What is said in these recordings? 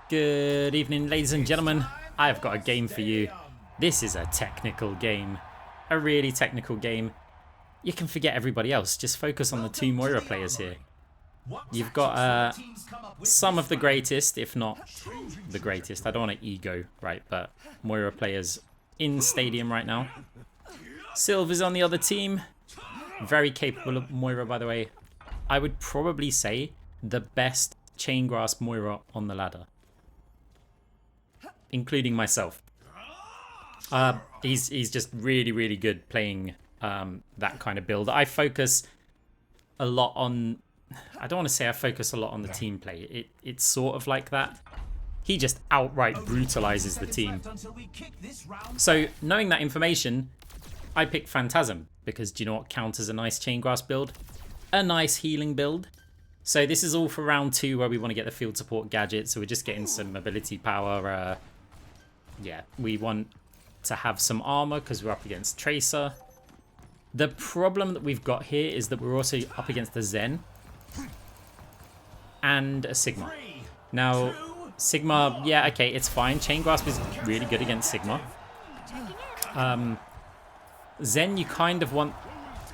Good evening, ladies and gentlemen. I've got a game for you. This is a technical game. A really technical game. You can forget everybody else. Just focus on the two Moira players here. You've got some of the greatest, if not the greatest. I don't want to ego, right? But Moira players in Stadium right now. Silver's on the other team. Very capable of Moira, by the way. I would probably say the best chain grasp Moira on the ladder, including myself. He's just really good playing that kind of build. I focus a lot on, I don't want to say I focus a lot on the team play. It's sort of like that. He just outright brutalizes the team. So knowing that information, I picked Phantasm because do you know what counts as a nice chain grasp build? A nice healing build. So this is all for round 2 where we want to get the field support gadget. So we're just getting some ability power. Yeah, we want to have some armor because we're up against Tracer. The problem that we've got here is that we're also up against a Zen and a Sigma. Now, Sigma, yeah, okay, it's fine. Chain Grasp is really good against Sigma. Zen, you kind of want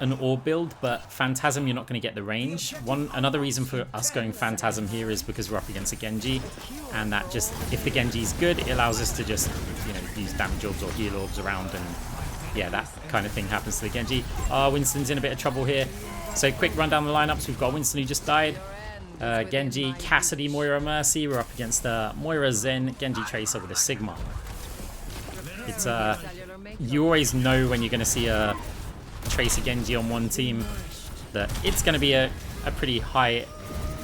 an orb build, but Phantasm, you're not going to get the range. Another reason for us going Phantasm here is because we're up against a Genji, and that just, if the Genji's good, it allows us to just, you know, use damage orbs or heal orbs around, and yeah, that kind of thing happens to the Genji. Winston's in a bit of trouble here. So quick run down the lineups. We've got Winston who just died. Genji, Cassidy, Moira, Mercy. We're up against Moira, Zen, Genji, Tracer with a Sigma. It's you always know when you're going to see a Tracer Genji on one team that it's going to be a pretty high,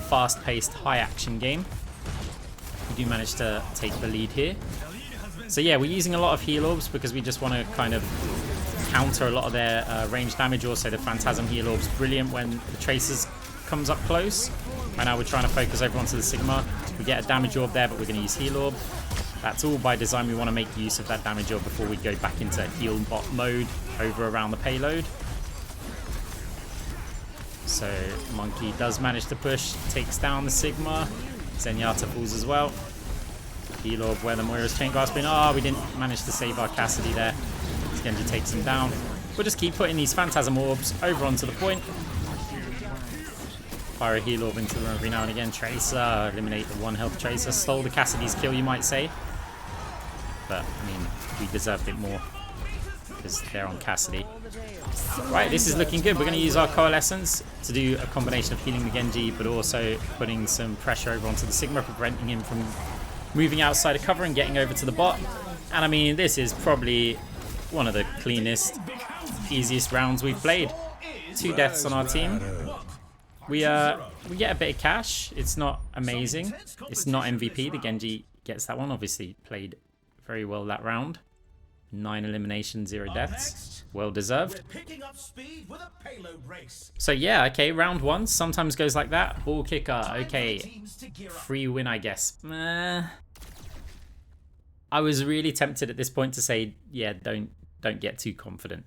fast-paced, high-action game. We do manage to take the lead here. So yeah, we're using a lot of heal orbs because we just want to kind of counter a lot of their range damage. Also, the Phantasm heal orb's brilliant when the Tracers comes up close. Right now we're trying to focus everyone to the Sigma. We get a damage orb there, but we're going to use heal orb. That's all by design. We want to make use of that damage orb before we go back into heal bot mode over around the payload. So Monkey does manage to push, takes down the Sigma. Zenyatta falls as well. Heal orb where the Moira's chain grasping. We didn't manage to save our Cassidy there. Genji takes him down. We'll just keep putting these Phantasm orbs over onto the point. Fire a heal orb into them every now and again. Tracer, eliminate the 1 health Tracer. Stole the Cassidy's kill, you might say. But, I mean, we deserved it more because they're on Cassidy. Right, this is looking good. We're going to use our Coalescence to do a combination of healing the Genji, but also putting some pressure over onto the Sigma, preventing him from moving outside of cover and getting over to the bot. And, I mean, this is probably one of the cleanest, easiest rounds we've played. 2 deaths on our team. We get a bit of cash. It's not amazing. It's not MVP. The Genji gets that one. Obviously played very well that round. 9 eliminations, 0 deaths. Well deserved. So yeah, okay, round 1 sometimes goes like that. Ball kicker, okay. Free win, I guess. I was really tempted at this point to say, yeah, don't get too confident.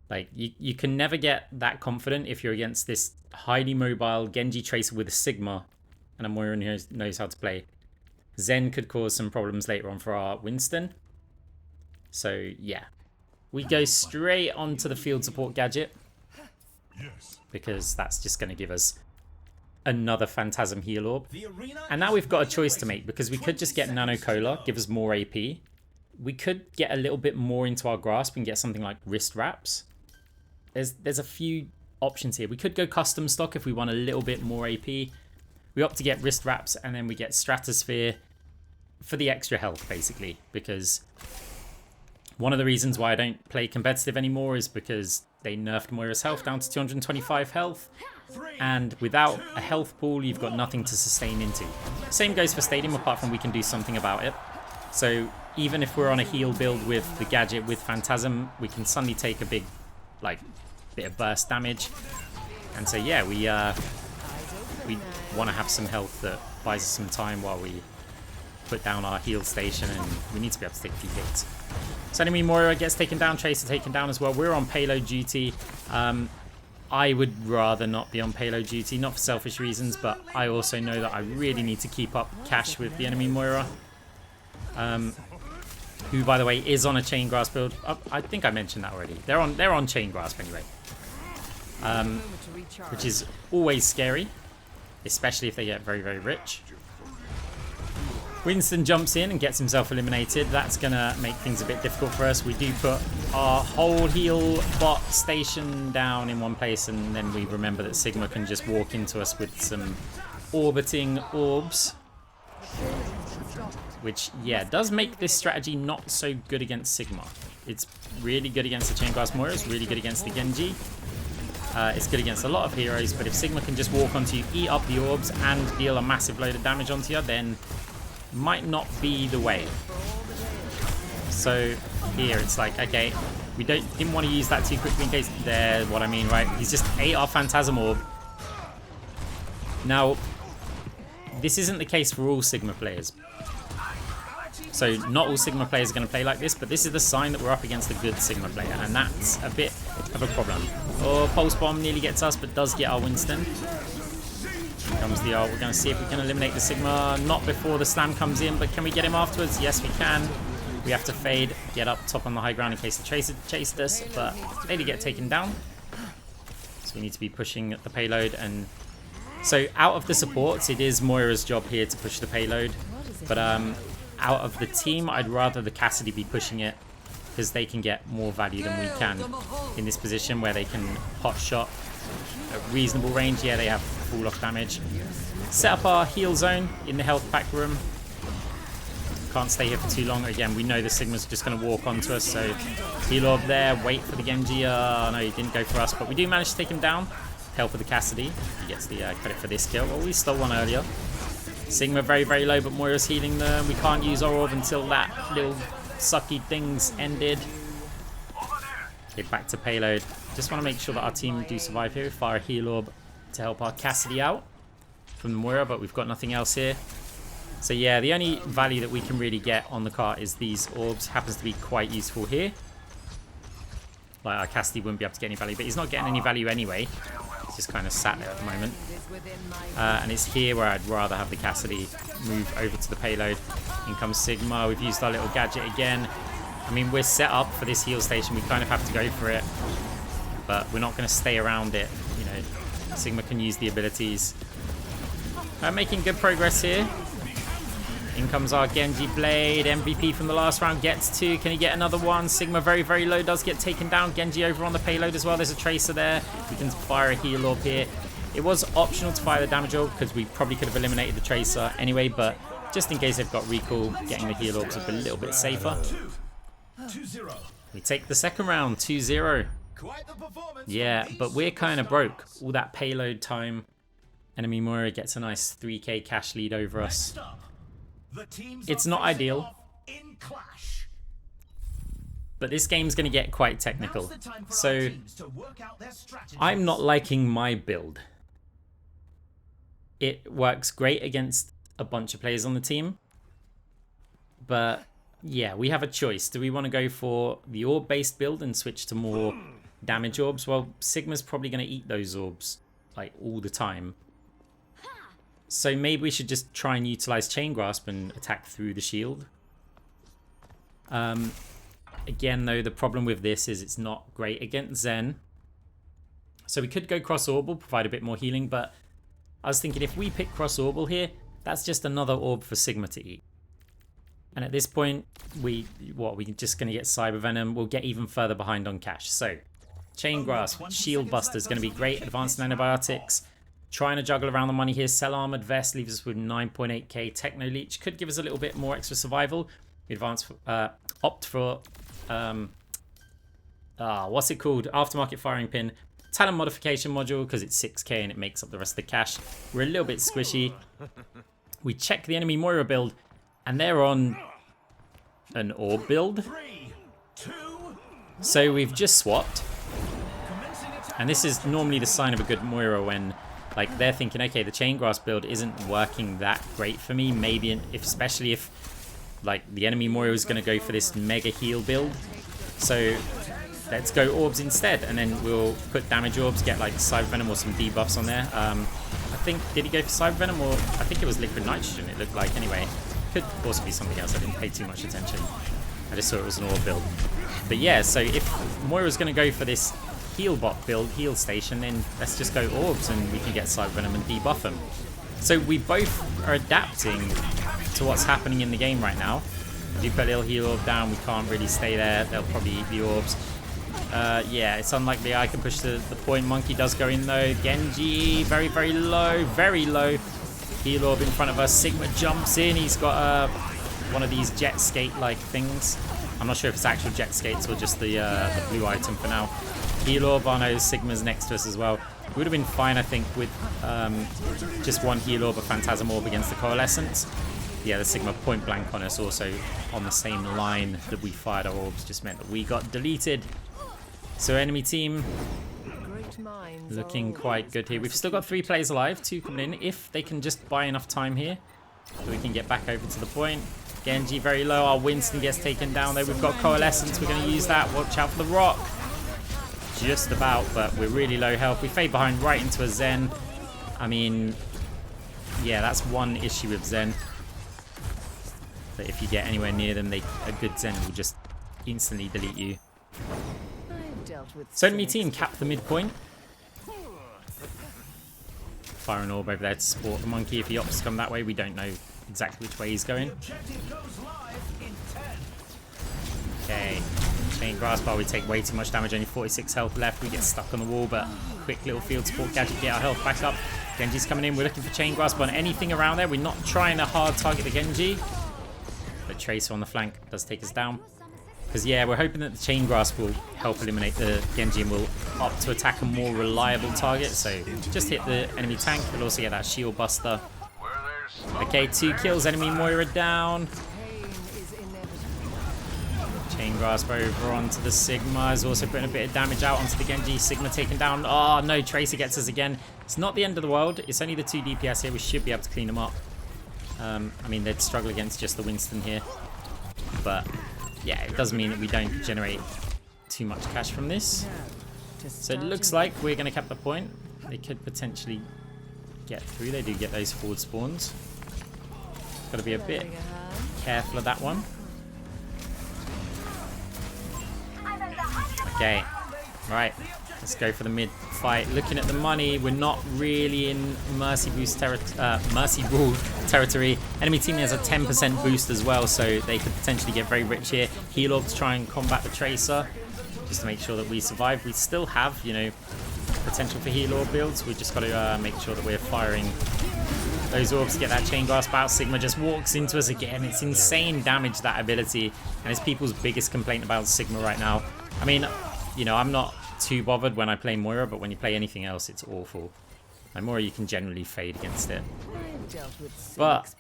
Like, you can never get that confident if you're against this highly mobile Genji Tracer with a Sigma and a Moira who knows how to play. Zen could cause some problems later on for our Winston. So, yeah. We go straight onto the field support gadget because that's just going to give us another Phantasm heal orb. And now we've got a choice to make because we could just get Nano Cola, give us more AP. We could get a little bit more into our grasp and get something like wrist wraps. There's a few options here. We could go custom stock if we want a little bit more AP. We opt to get wrist wraps and then we get Stratosphere for the extra health, basically. Because one of the reasons why I don't play competitive anymore is because they nerfed Moira's health down to 225 health. And without a health pool, you've got nothing to sustain into. Same goes for Stadium, apart from we can do something about it. So even if we're on a heal build with the gadget with Phantasm, we can suddenly take a big, like, bit of burst damage. And so yeah, we want to have some health that buys us some time while we put down our heal station, and we need to be able to take a few hits. So enemy Moira gets taken down, Tracer taken down as well. We're on payload duty. I would rather not be on payload duty, not for selfish reasons, but I also know that I really need to keep up cash with the enemy Moira. Who, by the way, is on a chain grasp build. I think I mentioned that already. They're on chain grasp anyway, which is always scary, especially if they get very, very rich. Winston jumps in and gets himself eliminated. That's gonna make things a bit difficult for us. We do put our whole heal bot station down in one place, and then we remember that Sigma can just walk into us with some orbiting orbs. Which, yeah, does make this strategy not so good against Sigma. It's really good against the Chain Grasp Moira. It's really good against the Genji. It's good against a lot of heroes, but if Sigma can just walk onto you, eat up the orbs, and deal a massive load of damage onto you, then might not be the way. So here it's like, okay, we didn't want to use that too quickly in case. There's what I mean, right? He's just ate our Phantasm Orb. Now, this isn't the case for all Sigma players. So not all Sigma players are going to play like this, but this is the sign that we're up against a good Sigma player, and that's a bit of a problem. Oh, Pulse Bomb nearly gets us, but does get our Winston. Here comes the ult. We're going to see if we can eliminate the Sigma. Not before the slam comes in, but can we get him afterwards? Yes, we can. We have to fade, get up top on the high ground in case the Tracer chased us, but they did get taken down. So we need to be pushing the payload. And so out of the supports, it is Moira's job here to push the payload. But out of the team, I'd rather the Cassidy be pushing it, because they can get more value than we can in this position where they can hot shot at reasonable range. Yeah, they have fall off damage. Set up our heal zone in the health pack room. Can't stay here for too long. Again, we know the Sigma's just going to walk onto us, so heal orb there, wait for the Genji. No, he didn't go for us, but we do manage to take him down. Help with the Cassidy. He gets the credit for this kill. Well, we stole one earlier. Sigma very, very low, but Moira's healing them. We can't use our orb until that little sucky thing's ended. Okay, back to payload. Just want to make sure that our team do survive here. Fire a heal orb to help our Cassidy out from the Moira, but we've got nothing else here. So yeah, the only value that we can really get on the cart is these orbs. Happens to be quite useful here. Like, our Cassidy wouldn't be able to get any value, but he's not getting any value anyway. He's just kind of sat there at the moment. And it's here where I'd rather have the Cassidy move over to the payload. In comes Sigma. We've used our little gadget again. I mean, we're set up for this heal station. We kind of have to go for it. But we're not going to stay around it. You know, Sigma can use the abilities. Making good progress here. In comes our Genji Blade. MVP from the last round gets two. Can he get another one? Sigma very, very low. Does get taken down. Genji over on the payload as well. There's a Tracer there. We can fire a heal orb here. It was optional to fire the damage orb because we probably could have eliminated the Tracer anyway, but just in case they've got recall, getting the heal orbs is a little bit safer. We take the second round, 2-0. Yeah, but we're kind of broke. All that payload time. Enemy Moira gets a nice 3k cash lead over us. It's not ideal, but this game's going to get quite technical. So I'm not liking my build. It works great against a bunch of players on the team, but yeah, we have a choice. Do we want to go for the orb based build and switch to more damage orbs? Well, Sigma's probably going to eat those orbs like all the time. So maybe we should just try and utilize Chain Grasp and attack through the shield. Again, though, the problem with this is it's not great against Zen. So we could go Cross Orbal, provide a bit more healing, but I was thinking if we pick Cross Orbal here, that's just another orb for Sigma to eat. And at this point, we're just going to get Cyber Venom. We'll get even further behind on cash. So, Chain Grasp, Shield Buster is going to be great. Advanced Antibiotics. Trying to juggle around the money here. Sell Armored Vest leaves us with 9.8k. Techno Leech could give us a little bit more extra survival. We opt for what's it called? Aftermarket Firing Pin. Talent Modification Module because it's 6k and it makes up the rest of the cash. We're a little bit squishy. We check the enemy Moira build and they're on an orb build. So we've just swapped. And this is normally the sign of a good Moira when like they're thinking, okay, the Chain Grasp build isn't working that great for me. Maybe especially if like the enemy Moira is going to go for this mega heal build. So let's go orbs instead, and then we'll put damage orbs, get like Cyber Venom or some debuffs on there. I think, did he go for Cyber Venom, or I think it was Liquid Nitrogen it looked like anyway. Could also be something else, I didn't pay too much attention. I just saw it was an orb build. But yeah, so if Moira's going to go for this heal bot build, heal station, then let's just go orbs and we can get Cyber Venom and debuff them. So we both are adapting to what's happening in the game right now. If you put a little heal orb down, we can't really stay there. They'll probably eat the orbs. Yeah, it's unlikely I can push the point. Monkey does go in though. Genji, very, very low, very low. Heal orb in front of us. Sigma jumps in. He's got one of these jet skate-like things. I'm not sure if it's actual jet skates or just the blue item for now. Heal orb, oh no, Sigma's next to us as well. We would have been fine, I think, with just one heal orb, a Phantasm orb against the Coalescence. Yeah, the Sigma point blank on us, also on the same line that we fired our orbs, just meant that we got deleted. So enemy team looking quite good here. We've still got 3 players alive, 2 coming in. If they can just buy enough time here, so we can get back over to the point. Genji very low. Our Winston gets taken down though. We've got Coalescence. We're going to use that. Watch out for the rock. Just about, but we're really low health. We fade behind right into a Zen. I mean, yeah, that's one issue with Zen. That if you get anywhere near them, a good Zen will just instantly delete you. So enemy team cap the midpoint. Fire an orb over there to support the monkey. If he opts to come that way, we don't know exactly which way he's going. Okay. Chain Grasp bar, we take way too much damage, only 46 health left. We get stuck on the wall, but quick little field support gadget, get our health back up. Genji's coming in, we're looking for Chain Grasp on anything around there. We're not trying to hard target the Genji. But Tracer on the flank does take us down. Because yeah, we're hoping that the Chain Grasp will help eliminate the Genji and will opt to attack a more reliable target. So just hit the enemy tank, we'll also get that shield buster. Okay, 2 kills, enemy Moira down. Chain Grasp over onto the Sigma, is also putting a bit of damage out onto the Genji. Sigma taken down. Oh no, Tracer gets us again. It's not the end of the world, it's only the 2 DPS here, we should be able to clean them up. I mean, they'd struggle against just the Winston here. But yeah, it does mean that we don't generate too much cash from this. So it looks like we're going to cap the point. They could potentially get through. They do get those forward spawns. Got to be a bit careful of that one. Okay, right. Let's go for the mid fight. Looking at the money, we're not really in Mercy Rule territory. Enemy team has a 10% boost as well, so they could potentially get very rich here. Heal Orb to try and combat the Tracer, just to make sure that we survive. We still have, you know, potential for Heal Orb builds. We've just got to make sure that we're firing those orbs to get that Chain Grasp out. Sigma just walks into us again. It's insane damage, that ability, and it's people's biggest complaint about Sigma right now. I mean, you know, I'm not too bothered when I play Moira, but when you play anything else, it's awful. And Moira, you can generally fade against it. But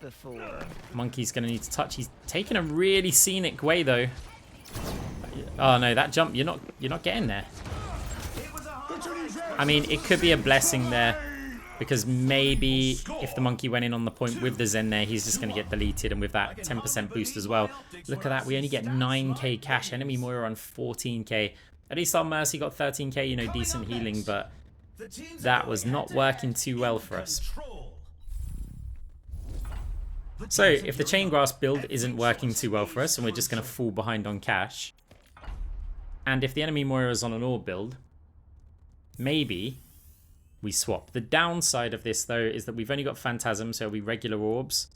Monkey's going to need to touch. He's taking a really scenic way, though. Oh no, that jump, you're not getting there. I mean, it could be a blessing there, because maybe if the Monkey went in on the point with the Zen there, he's just going to get deleted, and with that 10% boost as well. Look at that, we only get 9k cash. Enemy Moira on 14k. At least our Mercy got 13k, you know, decent healing, but that was not working too well for us. So, if the Chain Grasp build isn't working too well for us, and we're just going to fall behind on cash, and if the enemy Moira is on an orb build, maybe we swap. The downside of this, though, is that we've only got Phantasm, so it'll be regular orbs.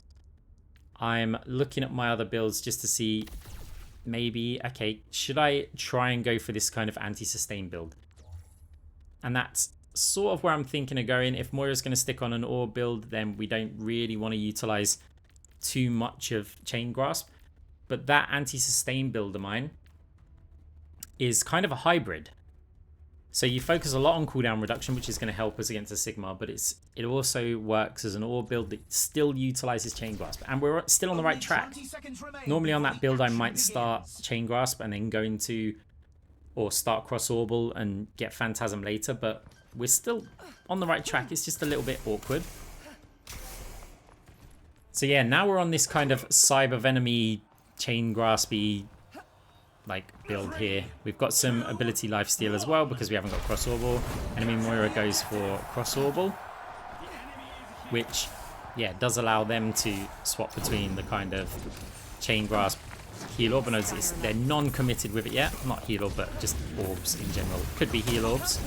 I'm looking at my other builds just to see, maybe, okay, should I try and go for this kind of anti-sustain build? And that's sort of where I'm thinking of going. If Moira's going to stick on an orb build, then we don't really want to utilize too much of Chain Grasp. But that anti-sustain build of mine is kind of a hybrid. So you focus a lot on cooldown reduction, which is going to help us against a Sigma, but it also works as an orb build that still utilizes Chain Grasp. And we're still on the right track. Normally on that build, I might start Chain Grasp and then go into, or start Cross Orbal and get Phantasm later, but we're still on the right track. It's just a little bit awkward. So yeah, now we're on this kind of Cyber Venom-y, Chain Grasp-y like build here. We've got some ability lifesteal as well because we haven't got cross orbal. Enemy Moira goes for cross orbal, which yeah does allow them to swap between the kind of chain grasp, heal orb, and they're non-committed with it yet. Not heal orb, but just orbs in general. Could be heal orbs.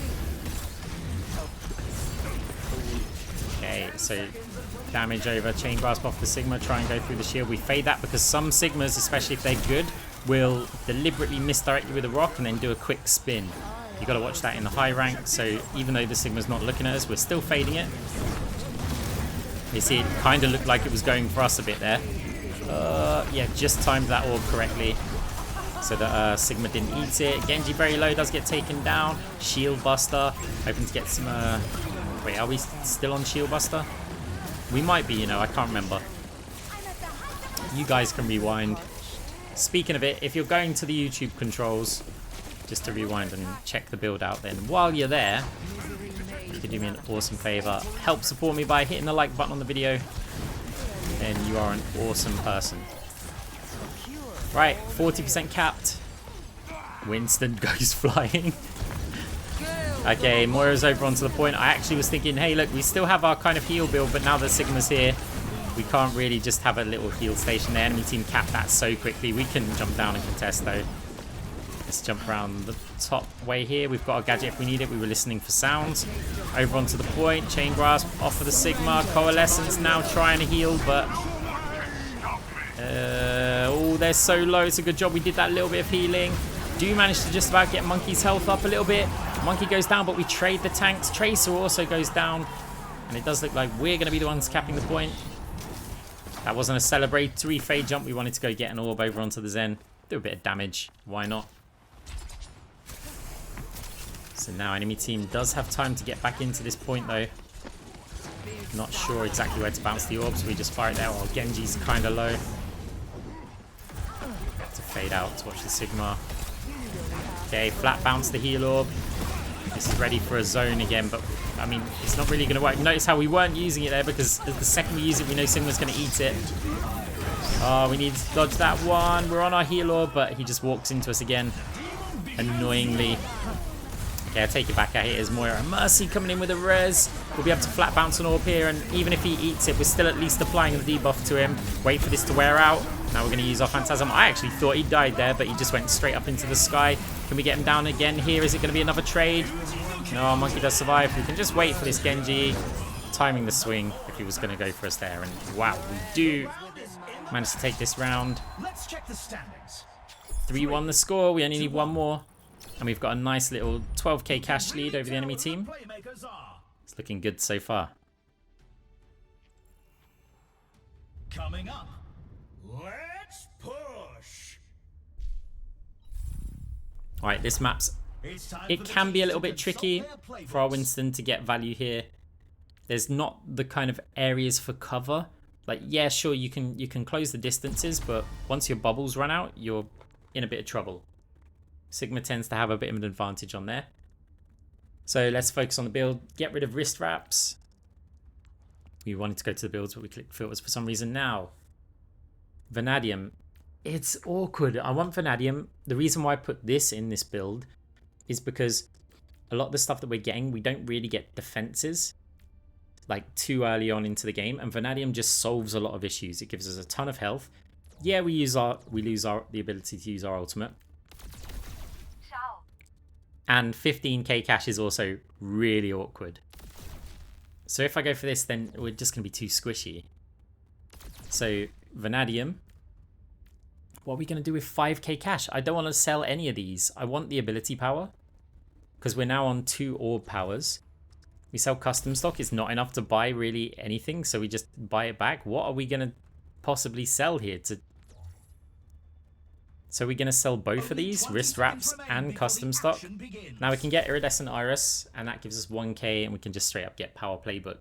Okay, so damage over chain grasp off the Sigma, try and go through the shield. We fade that because some Sigmas, especially if they're good, will deliberately misdirect you with a rock and then do a quick spin. You got to watch that in the high rank. So even though the Sigma's not looking at us, we're still fading it. You see, it kind of looked like it was going for us a bit there. Yeah, just timed that orb correctly so that Sigma didn't eat it. Genji very low, does get taken down. Shield Buster, hoping to get some... Wait, are we still on Shield Buster? We might be, you know, I can't remember. You guys can rewind. Speaking of it, if you're going to the YouTube controls, just to rewind and check the build out, then while you're there, you can do me an awesome favor. Help support me by hitting the like button on the video. Then you are an awesome person. Right, 40% capped. Winston goes flying. Okay, Moira's over onto the point. I actually was thinking, hey, look, we still have our kind of heal build, but now that Sigma's here, we can't really just have a little heal station. The enemy team capped that so quickly. We can jump down and contest, though. Let's jump around the top way here. We've got a gadget if we need it. We were listening for sounds. Over onto the point. Chain grasp off of the Sigma. Coalescence now trying to heal, but... oh, they're so low. It's a good job we did that little bit of healing. Do manage to just about get Monkey's health up a little bit. Monkey goes down, but we trade the tanks. Tracer also goes down. And it does look like we're going to be the ones capping the point. That wasn't a celebratory fade jump. We wanted to go get an orb over onto the Zen. Do a bit of damage. Why not? So now enemy team does have time to get back into this point, though. Not sure exactly where to bounce the orb, so we just fire it there while Genji's kind of low. Have to fade out to watch the Sigma. Okay, flat bounce the heal orb. This is ready for a zone again, but I mean, it's not really going to work. Notice how we weren't using it there because the second we use it, we know Sigma's going to eat it. Oh, we need to dodge that one. We're on our heal orb, but he just walks into us again. Annoyingly. Okay, I take it back. I hit his Moira. Mercy coming in with a res. We'll be able to flat bounce an orb here, and even if he eats it, we're still at least applying the debuff to him. Wait for this to wear out. Now we're going to use our Phantasm. I actually thought he died there, but he just went straight up into the sky. Can we get him down again here? Is it going to be another trade? No, Monkey does survive. We can just wait for this Genji. Timing the swing if he was going to go for us there. And wow, we do manage to take this round. 3-1 the score. We only need one more. And we've got a nice little 12k cash lead over the enemy team. It's looking good so far. Coming up, let's push. Alright, this map's... It can be a little bit tricky for our Winston to get value here. There's not the kind of areas for cover. Like, yeah, sure, you can close the distances, but once your bubbles run out, you're in a bit of trouble. Sigma tends to have a bit of an advantage on there. So let's focus on the build. Get rid of wrist wraps. We wanted to go to the builds, but we clicked filters for some reason. Now, Vanadium. It's awkward. I want Vanadium. The reason why I put this in this build is because a lot of the stuff that we're getting, we don't really get defenses like too early on into the game. And Vanadium just solves a lot of issues. It gives us a ton of health. Yeah, we lose the ability to use our ultimate. And 15k cash is also really awkward. So if I go for this, then we're just going to be too squishy. So Vanadium. What are we going to do with 5k cash? I don't want to sell any of these. I want the ability power. Because we're now on 2 orb powers. We sell custom stock. It's not enough to buy really anything. So we just buy it back. What are we going to possibly sell here? So we're going to sell both of these, wrist wraps and custom stock. Now we can get Iridescent Iris, and that gives us 1k, and we can just straight up get Power Playbook.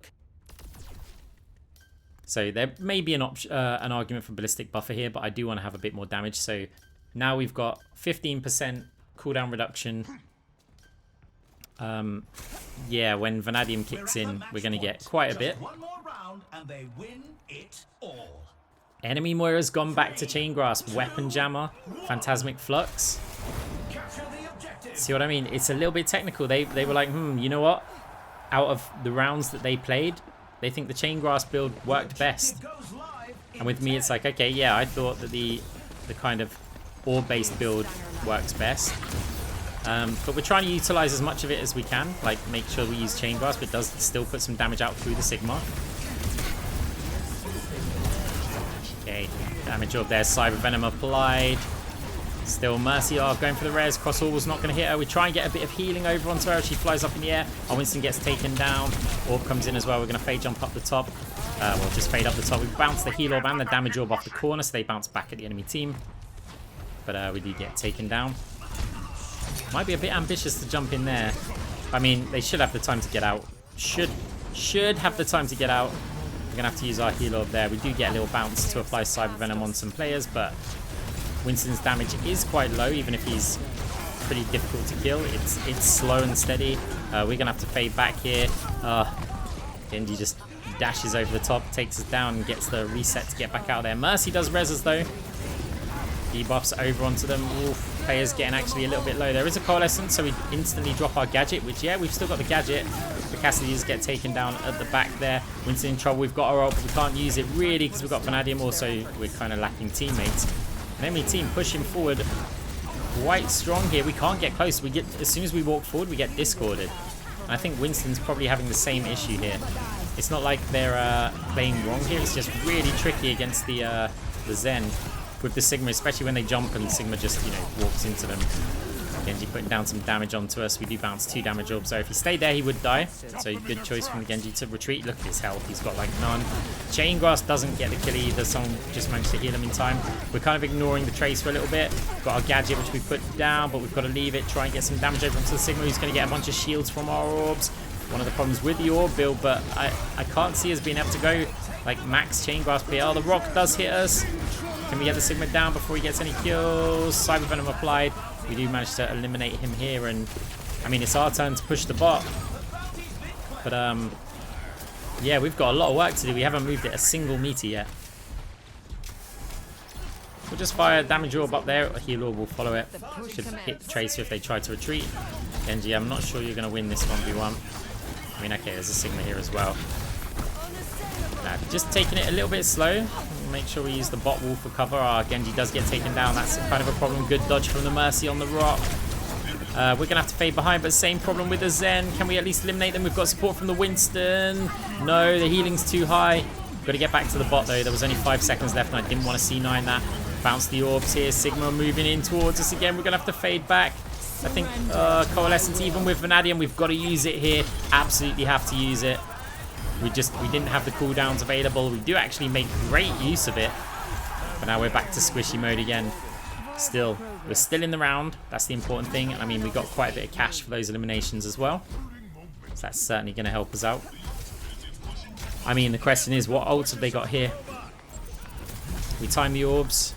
So there may be an argument for Ballistic Buffer here, but I do want to have a bit more damage. So now we've got 15% cooldown reduction. Yeah, when Vanadium kicks in, we're going to get quite a bit. Enemy Moira's gone back to Chain Grasp, Weapon Jammer, Phantasmic Flux. See what I mean? It's a little bit technical. They were like, you know what? Out of the rounds that they played, they think the Chain Grasp build worked best. And with me, it's like, okay, yeah, I thought that the kind of orb-based build works best. But we're trying to utilize as much of it as we can, like make sure we use Chain Grasp. It does still put some damage out through the Sigma. Okay, damage orb there, Cyber Venom applied. Still Mercy going for the res. Cross Orb's not going to hit her. We try and get a bit of healing over onto her. She flies up in the air. Our Winston gets taken down. Orb comes in as well. We're going to fade jump up the top. Well, just fade up the top. We bounce the heal orb and the damage orb off the corner, so they bounce back at the enemy team. But we do get taken down. Might be a bit ambitious to jump in there. I mean, they should have the time to get out. Should have the time to get out. We're going to have to use our heal orb there. We do get a little bounce to apply Cyber Venom on some players, but Winston's damage is quite low, even if he's pretty difficult to kill. It's slow and steady. We're going to have to fade back here. Genji just dashes over the top, takes us down, and gets the reset to get back out there. Mercy does res us, though. Debuffs over onto them. Oof. Players getting actually a little bit low. There is a Coalescence, so we instantly drop our gadget, which, yeah, we've still got the gadget. The Cassidy's get taken down at the back there. Winston in trouble. We've got our ult, but we can't use it really because we've got Vanadium. Also, we're kind of lacking teammates. An enemy team pushing forward quite strong here. We can't get close. As soon as we walk forward, we get discorded. And I think Winston's probably having the same issue here. It's not like they're playing wrong here. It's just really tricky against the Zen with the Sigma, especially when they jump and Sigma just, walks into them. Genji putting down some damage onto us. We do bounce 2 damage orbs, so if he stayed there, he would die. So good choice from the Genji to retreat. Look at his health. He's got like none. Chain Grasp doesn't get the kill either. Someone just managed to heal him in time. We're kind of ignoring the Trace for a little bit. Got our gadget, which we put down, but we've got to leave it. Try and get some damage over onto the Sigma, who's going to get a bunch of shields from our orbs. One of the problems with the orb build, but I can't see us being able to go like max Chain Grasp here. Oh, the rock does hit us. Can we get the Sigma down before he gets any kills? Cyber Venom applied. We do manage to eliminate him here, and I mean, it's our turn to push the bot. But yeah, we've got a lot of work to do. We haven't moved it a single meter yet. We'll just fire damage orb up there. A heal orb will follow it. Should hit the Tracer if they try to retreat. Genji, I'm not sure you're going to win this 1v1. I mean, okay, there's a Sigma here as well. Just taking it a little bit slow. Make sure we use the bot wall for cover. Our Genji does get taken down. That's kind of a problem. Good dodge from the Mercy on the rock. We're going to have to fade behind, but same problem with the Zen. Can we at least eliminate them? We've got support from the Winston. No, the healing's too high. Got to get back to the bot, though. There was only 5 seconds left, and I didn't want to C9 that. Bounce the orbs here. Sigma moving in towards us again. We're going to have to fade back. I think Coalescence, even with Vanadium, we've got to use it here. Absolutely have to use it. We didn't have the cooldowns available. We do actually make great use of it. But now we're back to squishy mode again. We're still in the round. That's the important thing. I mean, we got quite a bit of cash for those eliminations as well. So that's certainly going to help us out. I mean, the question is, what ults have they got here? We time the orbs.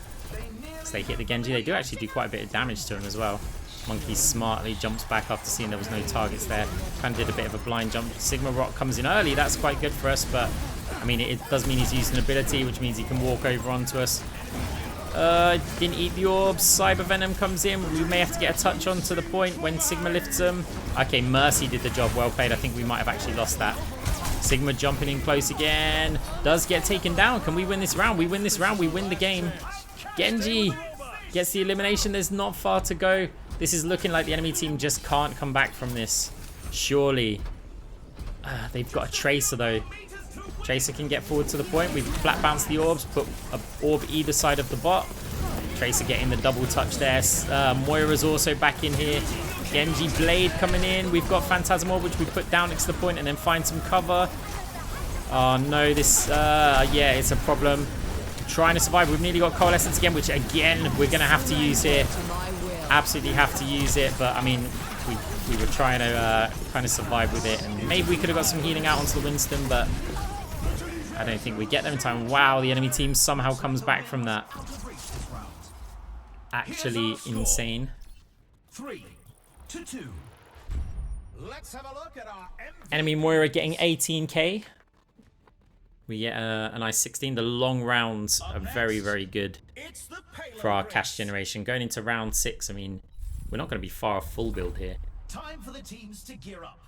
So they hit the Genji. They do actually do quite a bit of damage to him as well. Monkey smartly jumps back after seeing there was no targets there. Kind of did a bit of a blind jump. Sigma Rock comes in early. That's quite good for us, but I mean, it does mean he's used an ability, which means he can walk over onto us. Didn't eat the orbs. Cyber Venom comes in. We may have to get a touch onto the point when Sigma lifts him. Okay, Mercy did the job. Well played. I think we might have actually lost that. Sigma jumping in close again. Does get taken down. Can we win this round? We win this round. We win the game. Genji gets the elimination. There's not far to go. This is looking like the enemy team just can't come back from this. Surely. They've got a Tracer, though. Tracer can get forward to the point. We've flat bounced the orbs, put an orb either side of the bot. Tracer getting the double touch there. Moira's also back in here. Genji Blade coming in. We've got Phantasm Orb, which we put down next to the point and then find some cover. Oh, no. This, yeah, it's a problem. Trying to survive. We've nearly got Coalescence again, which, again, we're going to have to use here. Absolutely have to use it, but I mean, we were trying to kind of survive with it, and maybe we could have got some healing out onto the Winston, but I don't think we get there in time. Wow, the enemy team somehow comes back from that. Actually insane. 3-2. Let's have a look at our enemy Moira getting 18k. We get a nice 16. The long rounds are very, very good It's the payload for our race. cash generation. Going into round 6, I mean, we're not going to be far off full build here. Time for the teams to gear up.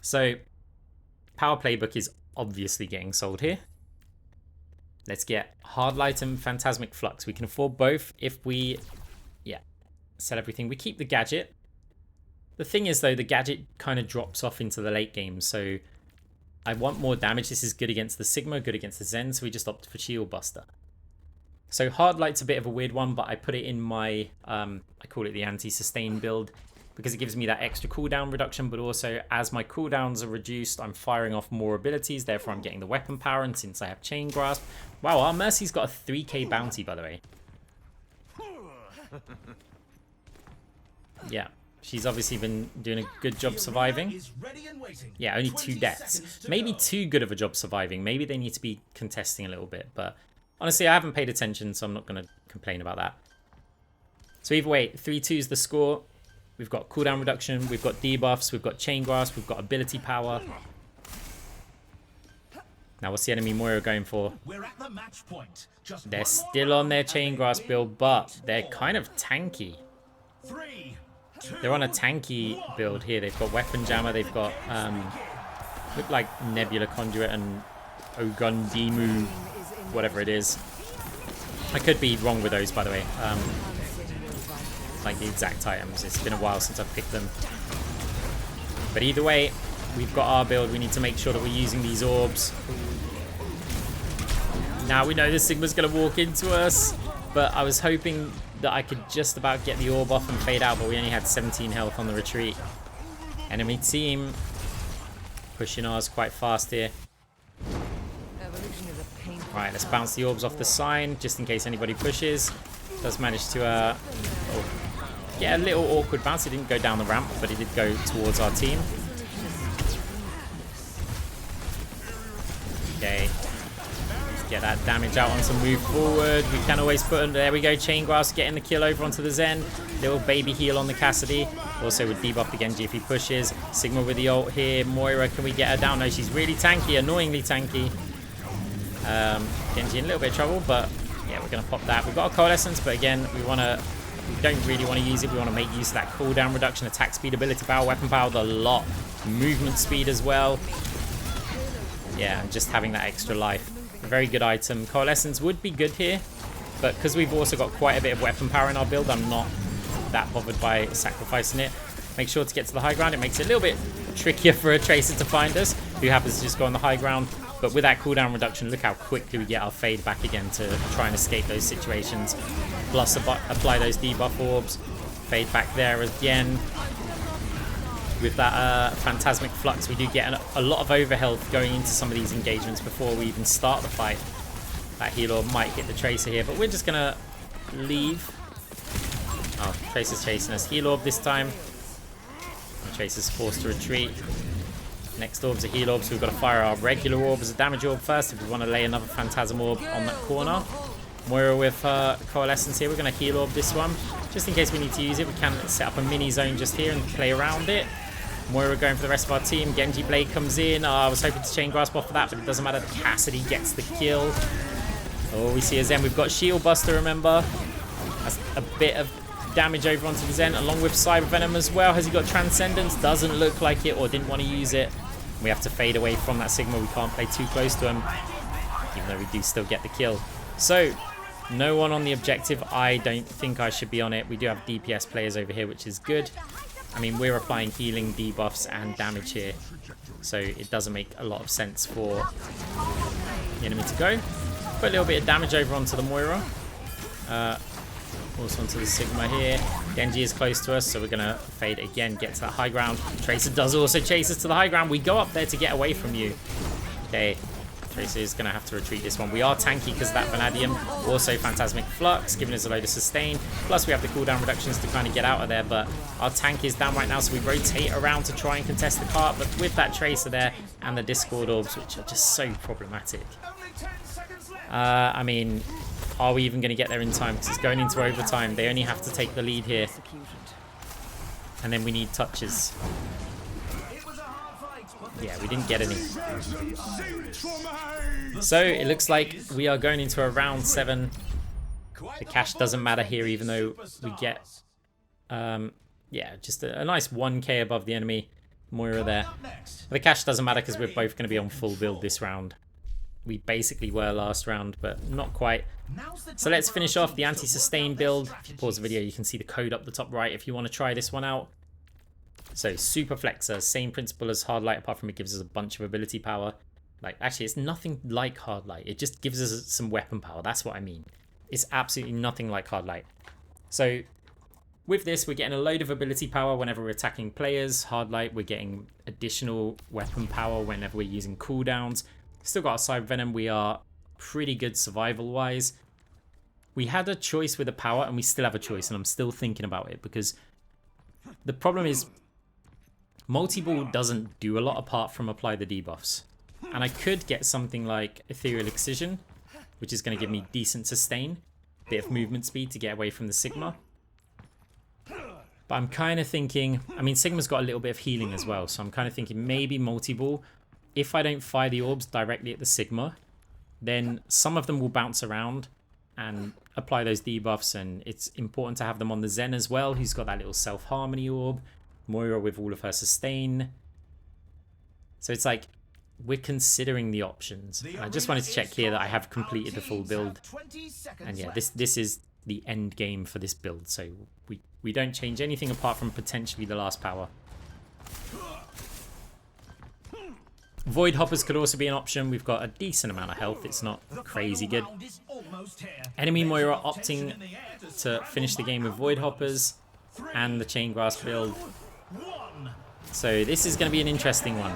So, Power Playbook is obviously getting sold here. Let's get Hard Light and Phantasmic Flux. We can afford both if we, sell everything. We keep the Gadget. The thing is, though, the Gadget kind of drops off into the late game, so I want more damage. This is good against the Sigma, good against the Zen, so we just opt for Shield Buster. So Hard Light's a bit of a weird one, but I put it in my, I call it the anti-sustain build, because it gives me that extra cooldown reduction, but also as my cooldowns are reduced, I'm firing off more abilities, therefore I'm getting the weapon power, and since I have Chain Grasp... Wow, our Mercy's got a 3k bounty, by the way. Yeah, she's obviously been doing a good job surviving. Is ready and waiting. Yeah, only 2 20 deaths. seconds to Maybe go. too good of a job surviving. Maybe they need to be contesting a little bit, but honestly, I haven't paid attention, so I'm not going to complain about that. So either way, 3-2 is the score. We've got cooldown reduction, we've got debuffs, we've got Chain Grasp, we've got ability power. Now what's the enemy Moira going for? We're at the match point. Just They're one more still on round their and Chain they Grasp win build, but each they're ball. kind of tanky. 3, 2, They're on a tanky build here. They've got Weapon Jammer, they've got, look like Nebula Conduit and Ogundimu, whatever it is. I could be wrong with those, by the way. Like the exact items. It's been a while since I've picked them. But either way, we've got our build. We need to make sure that we're using these orbs. Now we know the Sigma's going to walk into us, but I was hoping that I could just about get the orb off and fade out, but we only had 17 health on the retreat. Enemy team pushing ours quite fast here. Right, let's bounce the orbs off the sign, just in case anybody pushes. Does manage to get a little awkward bounce. It didn't go down the ramp, but it did go towards our team. Okay. Let's get that damage out on some move forward. We can always put them. There we go. Chain Grasp getting the kill over onto the Zen. Little baby heal on the Cassidy. Also would debuff the Genji if he pushes. Sigma with the ult here. Moira, can we get her down? No, she's really tanky, annoyingly tanky. Genji in a little bit of trouble, but yeah, we're going to pop that. We've got a Coalescence, but again, we don't really want to use it. We want to make use of that cooldown reduction, attack speed, ability power, weapon power, the lot, movement speed as well. Yeah, and just having that extra life. A very good item. Coalescence would be good here, but because we've also got quite a bit of weapon power in our build, I'm not that bothered by sacrificing it. Make sure to get to the high ground. It makes it a little bit trickier for a Tracer to find us, who happens to just go on the high ground. But with that cooldown reduction, look how quickly we get our fade back again to try and escape those situations. Plus apply those debuff orbs. Fade back there again. With that Phantasmic Flux, we do get a lot of overhealth going into some of these engagements before we even start the fight. That heal orb might hit the Tracer here, but we're just going to leave. Oh, Tracer's chasing us. Heal orb this time. The Tracer's forced to retreat. Next orb's a heal orb, so we've got to fire our regular orb as a damage orb first if we want to lay another Phantasm orb on that corner. Moira with Coalescence here. We're going to heal orb this one. Just in case we need to use it, we can set up a mini zone just here and play around it. Moira going for the rest of our team. Genji Blade comes in. I was hoping to Chain Grasp off of that, but it doesn't matter. Cassidy gets the kill. Oh, we see a Zen. We've got Shield Buster, remember. That's a bit of damage over onto the Zen, along with Cyber Venom as well. Has he got Transcendence? Doesn't look like it, or didn't want to use it. We have to fade away from that Sigma. We can't play too close to him, even though we do still get the kill. So, no one on the objective. I don't think I should be on it. We do have DPS players over here, which is good. I mean, we're applying healing, debuffs, and damage here. So, it doesn't make a lot of sense for the enemy to go. Put a little bit of damage over onto the Moira. Also onto the Sigma here. Genji is close to us, so we're going to fade again, get to that high ground. Tracer does also chase us to the high ground. We go up there to get away from you. Okay, Tracer is going to have to retreat this one. We are tanky because of that Vanadium. Also Phantasmic Flux, giving us a load of sustain. Plus we have the cooldown reductions to kind of get out of there, but our tank is down right now, so we rotate around to try and contest the cart. But with that Tracer there and the Discord Orbs, which are just so problematic. I mean, are we even going to get there in time? Because it's going into overtime. They only have to take the lead here. And then we need touches. Yeah, we didn't get any. So it looks like we are going into a round 7. The cash doesn't matter here, even though we get, yeah, just a nice 1k above the enemy. Moira there. The cash doesn't matter because we're both going to be on full build this round. We basically were last round, but not quite. So let's finish off the anti-sustain build. If you pause the video, you can see the code up the top right if you want to try this one out. So Super Flexor, same principle as Hard Light, apart from it gives us a bunch of ability power. Like, actually, it's nothing like Hard Light. It just gives us some weapon power. That's what I mean. It's absolutely nothing like Hard Light. So with this, we're getting a load of ability power whenever we're attacking players. Hard Light, we're getting additional weapon power whenever we're using cooldowns. Still got our Cyber Venom. We are pretty good survival-wise. We had a choice with the power, and we still have a choice, and I'm still thinking about it, because the problem is multi-ball doesn't do a lot apart from apply the debuffs. And I could get something like Ethereal Excision, which is going to give me decent sustain, bit of movement speed to get away from the Sigma. But I'm kind of thinking, I mean, Sigma's got a little bit of healing as well, so I'm kind of thinking maybe multi-ball. If I don't fire the orbs directly at the Sigma, then some of them will bounce around and apply those debuffs, and it's important to have them on the Zen as well, who's got that little self-harmony orb. Moira with all of her sustain. So it's like, we're considering the options. I just wanted to check here that I have completed the full build. And yeah, this is the end game for this build, so we don't change anything apart from potentially the last power. Void Hoppers could also be an option. We've got a decent amount of health. It's not crazy good. Enemy Moira opting to finish the game with Void Hoppers and the Chain Grasp build. So this is going to be an interesting one.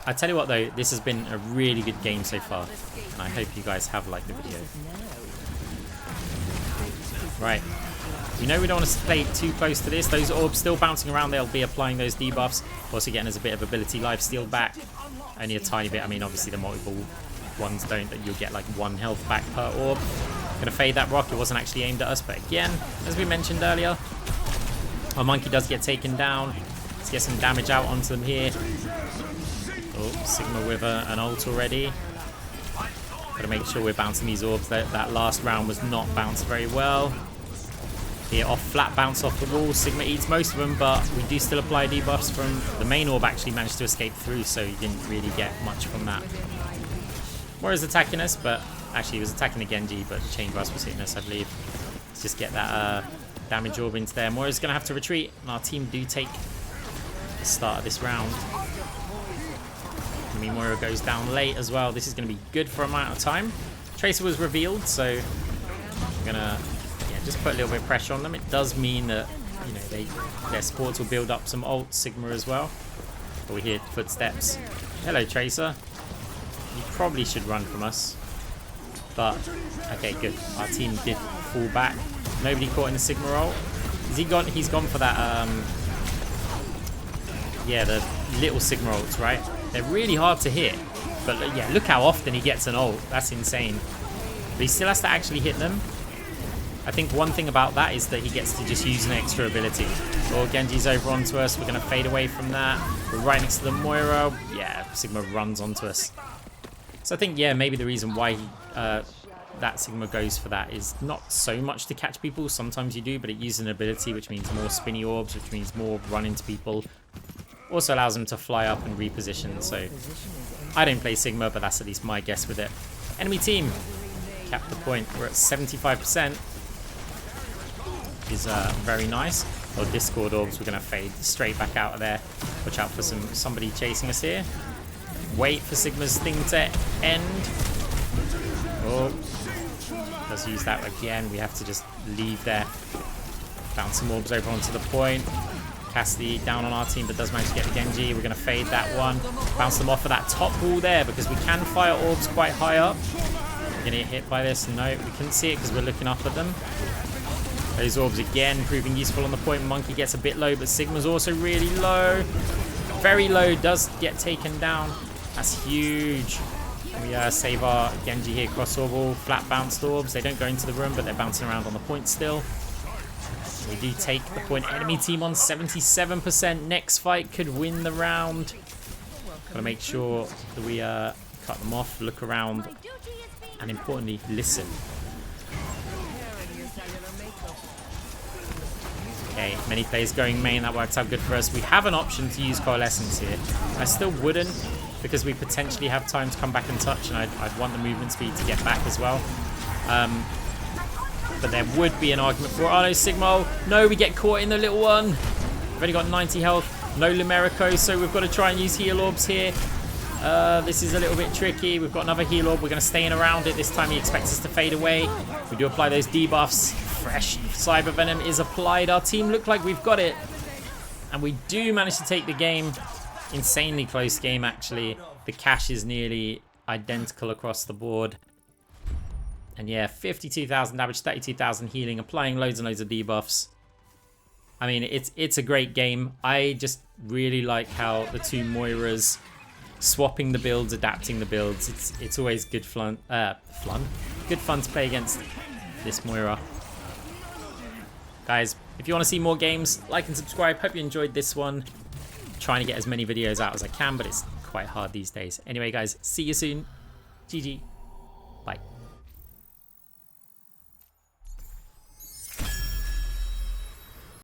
I tell you what though, this has been a really good game so far, and I hope you guys have liked the video. Right, we know we don't want to play too close to this. Those orbs still bouncing around, they'll be applying those debuffs. Also getting us a bit of ability lifesteal back. Only a tiny bit, I mean obviously the multiple ones don't, that you'll get like 1 health back per orb. Gonna fade that rock, it wasn't actually aimed at us, but again, as we mentioned earlier, our monkey does get taken down. Let's get some damage out onto them here. Oh, Sigma with an ult already. Gotta make sure we're bouncing these orbs. That last round was not bounced very well. Here, off flat bounce off the wall. Sigma eats most of them, but we do still apply debuffs from the main orb. Actually managed to escape through, so he didn't really get much from that. Moira's attacking us, but actually he was attacking the Genji, but the Chain Grasp was hitting us, I believe. Let's just get that damage orb into there. Moira's gonna have to retreat, and our team do take the start of this round. I mean, Moira goes down late as well. This is going to be good for a amount of time. Tracer was revealed, so I'm going to just put a little bit of pressure on them. It does mean that, you know, their supports will build up some ult. Sigma as well. But we hear footsteps. Hello, Tracer. You probably should run from us. But, okay, good. Our team did fall back. Nobody caught in the Sigma ult. Is he gone? He's gone for that, yeah, the little Sigma ults, right? They're really hard to hit, but yeah, look how often he gets an ult. That's insane. But he still has to actually hit them. I think one thing about that is that he gets to just use an extra ability. Oh, Genji's over onto us. We're going to fade away from that. We're right next to the Moira. Yeah, Sigma runs onto us. So I think, yeah, maybe the reason why that Sigma goes for that is not so much to catch people. Sometimes you do, but it uses an ability, which means more spinny orbs, which means more run into people. Also allows them to fly up and reposition, so I don't play Sigma, but that's at least my guess with it. Enemy team capped the point. We're at 75%. Is very nice. Or Discord orbs, we're going to fade straight back out of there. Watch out for somebody chasing us here. Wait for Sigma's thing to end. Oh, let's use that again. We have to just leave there. Bounce some orbs over onto the point. Cassidy down on our team, but does manage to get the Genji. We're going to fade that one. Bounce them off of that top wall there, because we can fire orbs quite high up. Going to get hit by this? No, we couldn't see it because we're looking up at them. Those orbs again proving useful on the point. Monkey gets a bit low, but Sigma's also really low. Very low, does get taken down. That's huge. We save our Genji here. Cross orb, flat bounced orbs. They don't go into the room, but they're bouncing around on the point still. We do take the point. Enemy team on 77%. Next fight could win the round. Gotta make sure that we cut them off, look around, and importantly, listen. Okay, many players going main. That works out good for us. We have an option to use Coalescence here. I still wouldn't, because we potentially have time to come back and touch, and I'd want the movement speed to get back as well. But there would be an argument for, oh no, Sigma. No, we get caught in the little one. We've only got 90 health. No Lumerico, so we've got to try and use heal orbs here. This is a little bit tricky. We've got another heal orb. We're going to stay in around it. This time he expects us to fade away. We do apply those debuffs. Fresh Cyber Venom is applied. Our team look like we've got it. And we do manage to take the game. Insanely close game, actually. The cash is nearly identical across the board. And yeah, 52,000 damage, 32,000 healing, applying loads and loads of debuffs. I mean, it's a great game. I just really like how the two Moiras swapping the builds, adapting the builds. It's always good fun. Good fun to play against this Moira. Guys, if you want to see more games, like and subscribe. Hope you enjoyed this one. I'm trying to get as many videos out as I can, but it's quite hard these days. Anyway, guys, see you soon. GG. Bye.